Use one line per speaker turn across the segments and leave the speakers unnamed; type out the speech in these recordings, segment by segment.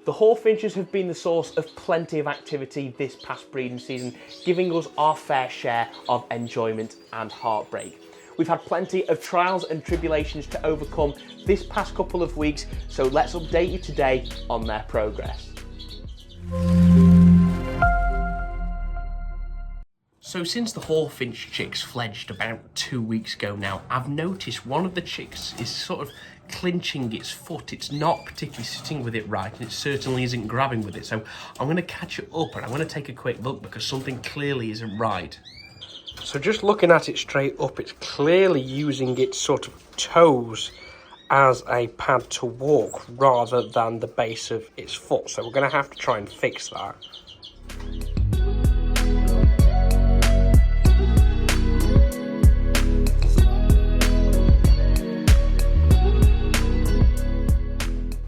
The Hawfinches have been the source of plenty of activity this past breeding season, giving us our fair share of enjoyment and heartbreak. We've had plenty of trials and tribulations to overcome this past couple of weeks, so let's update you today on their progress. So since the Hawfinch chicks fledged about 2 weeks ago now, I've noticed one of the chicks is sort of clinching its foot. It's not particularly sitting with it right, and it certainly isn't grabbing with it. So I'm going to catch it up and I'm going to take a quick look because something clearly isn't right. So just looking at it straight up, it's clearly using its sort of toes as a pad to walk rather than the base of its foot. So we're going to have to try and fix that.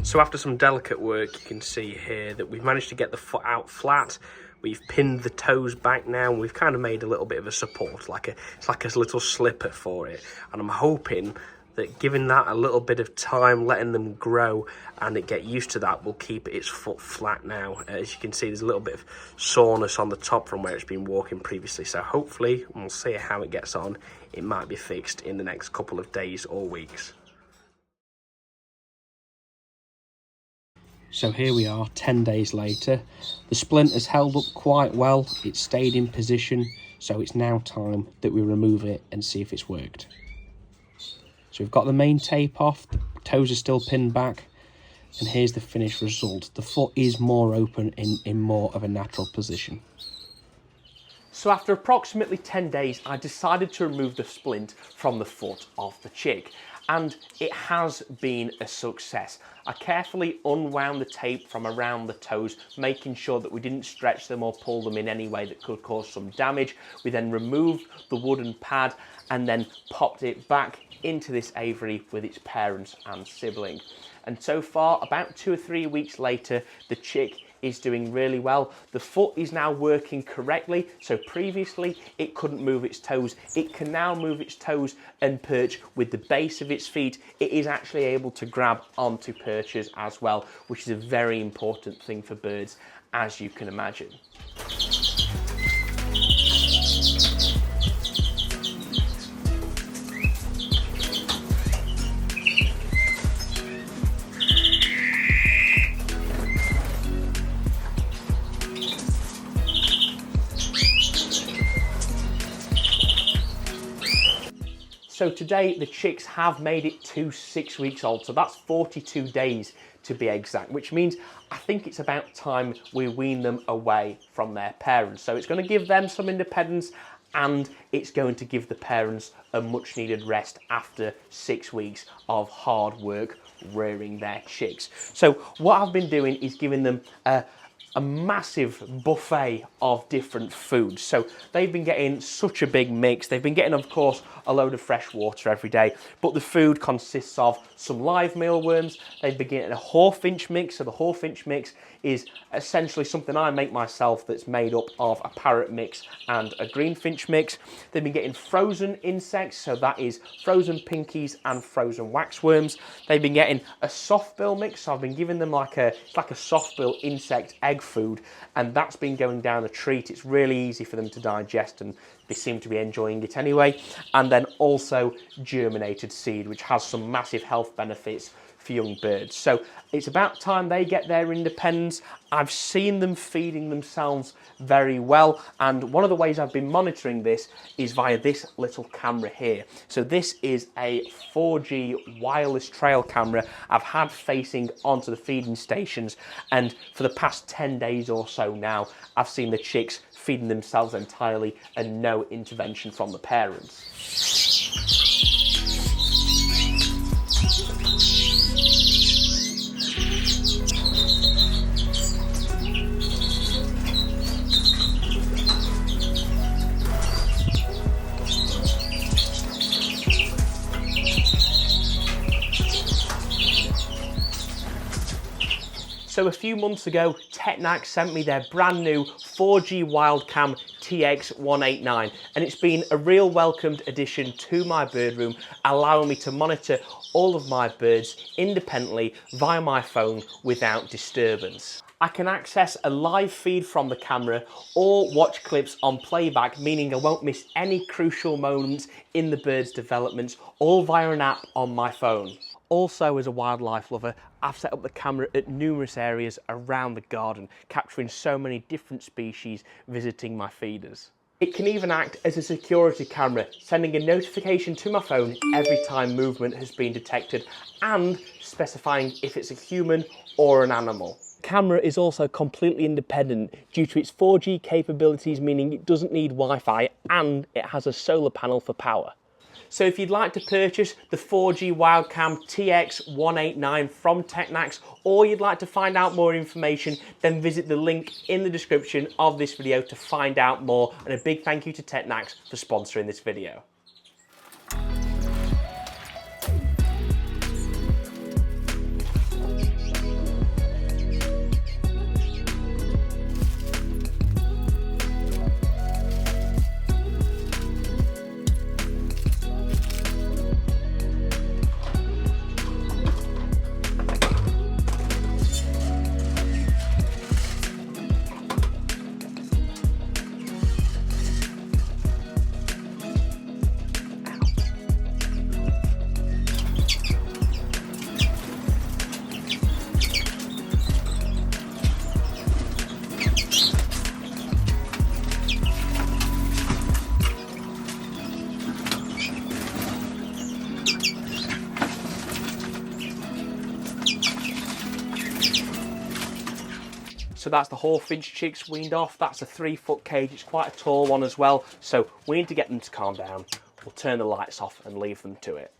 So after some delicate work, you can see here that we've managed to get the foot out flat. We've pinned the toes back now, and we've kind of made a little bit of a support, it's like a little slipper for it. And I'm hoping that giving that a little bit of time, letting them grow and it get used to that, will keep its foot flat now. As you can see, there's a little bit of soreness on the top from where it's been walking previously. So hopefully, we'll see how it gets on. It might be fixed in the next couple of days or weeks. So here we are 10 days later. The splint has held up quite well. It's stayed in position. So it's now time that we remove it and see if it's worked. So we've got the main tape off. The toes are still pinned back. And here's the finished result. The foot is more open in more of a natural position. So after approximately 10 days, I decided to remove the splint from the foot of the chick. And it has been a success. I carefully unwound the tape from around the toes, making sure that we didn't stretch them or pull them in any way that could cause some damage. We then removed the wooden pad and then popped it back into this aviary with its parents and sibling. And so far, about 2 or 3 weeks later, the chick is doing really well. The foot is now working correctly. So previously it couldn't move its toes. It can now move its toes and perch with the base of its feet. It is actually able to grab onto perches as well, which is a very important thing for birds, as you can imagine. So today the chicks have made it to 6 weeks old, so that's 42 days to be exact, which means I think it's about time we wean them away from their parents. So it's going to give them some independence, and it's going to give the parents a much needed rest after 6 weeks of hard work rearing their chicks. So what I've been doing is giving them a massive buffet of different foods. So they've been getting such a big mix. They've been getting, of course, a load of fresh water every day, but the food consists of some live mealworms. They've been getting a Hawfinch mix. So the Hawfinch mix is essentially something I make myself that's made up of a parrot mix and a greenfinch mix. They've been getting frozen insects, so that is frozen pinkies and frozen waxworms. They've been getting a softbill mix, so I've been giving them it's like a softbill insect egg food, and that's been going down a treat. It's really easy for them to digest, and they seem to be enjoying it anyway. And then also germinated seed, which has some massive health benefits for young birds. So it's about time they get their independence. I've seen them feeding themselves very well, and one of the ways I've been monitoring this is via this little camera here. So this is a 4G wireless trail camera I've had facing onto the feeding stations, and for the past 10 days or so now, I've seen the chicks feeding themselves entirely and no intervention from the parents. So a few months ago, Technac sent me their brand new 4G Wildcam TX189, and it's been a real welcomed addition to my bird room, allowing me to monitor all of my birds independently via my phone without disturbance. I can access a live feed from the camera or watch clips on playback, meaning I won't miss any crucial moments in the bird's development, all via an app on my phone. Also, as a wildlife lover, I've set up the camera at numerous areas around the garden, capturing so many different species visiting my feeders. It can even act as a security camera, sending a notification to my phone every time movement has been detected and specifying if it's a human or an animal. The camera is also completely independent due to its 4G capabilities, meaning it doesn't need Wi-Fi and it has a solar panel for power. So if you'd like to purchase the 4G Wildcam TX189 from Technax, or you'd like to find out more information, then visit the link in the description of this video to find out more. And a big thank you to Technax for sponsoring this video. So that's the Hawfinch chicks weaned off. That's a 3-foot cage. It's quite a tall one as well. So we need to get them to calm down. We'll turn the lights off and leave them to it.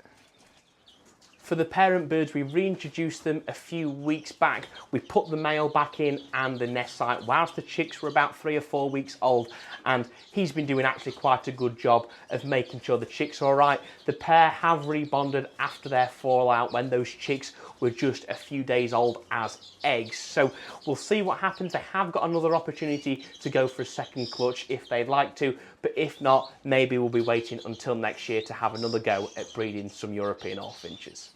For the parent birds, we reintroduced them a few weeks back. We put the male back in and the nest site whilst the chicks were about 3 or 4 weeks old, and he's been doing actually quite a good job of making sure the chicks are all right. The pair have rebonded after their fallout when those chicks were just a few days old as eggs. So we'll see what happens. They have got another opportunity to go for a second clutch if they'd like to, but if not, maybe we'll be waiting until next year to have another go at breeding some European Hawfinches.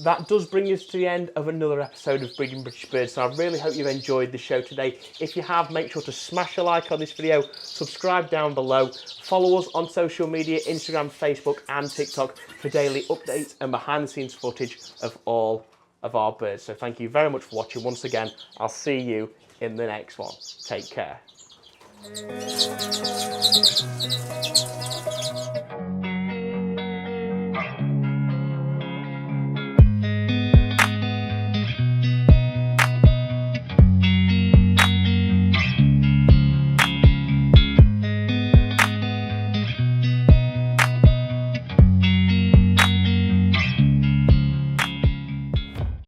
That does bring us to the end of another episode of Breeding British Birds, so I really hope you've enjoyed the show today. If you have, make sure to smash a like on this video, subscribe down below, follow us on social media, Instagram, Facebook and TikTok for daily updates and behind the scenes footage of all of our birds. So thank you very much for watching. Once again, I'll see you in the next one. Take care.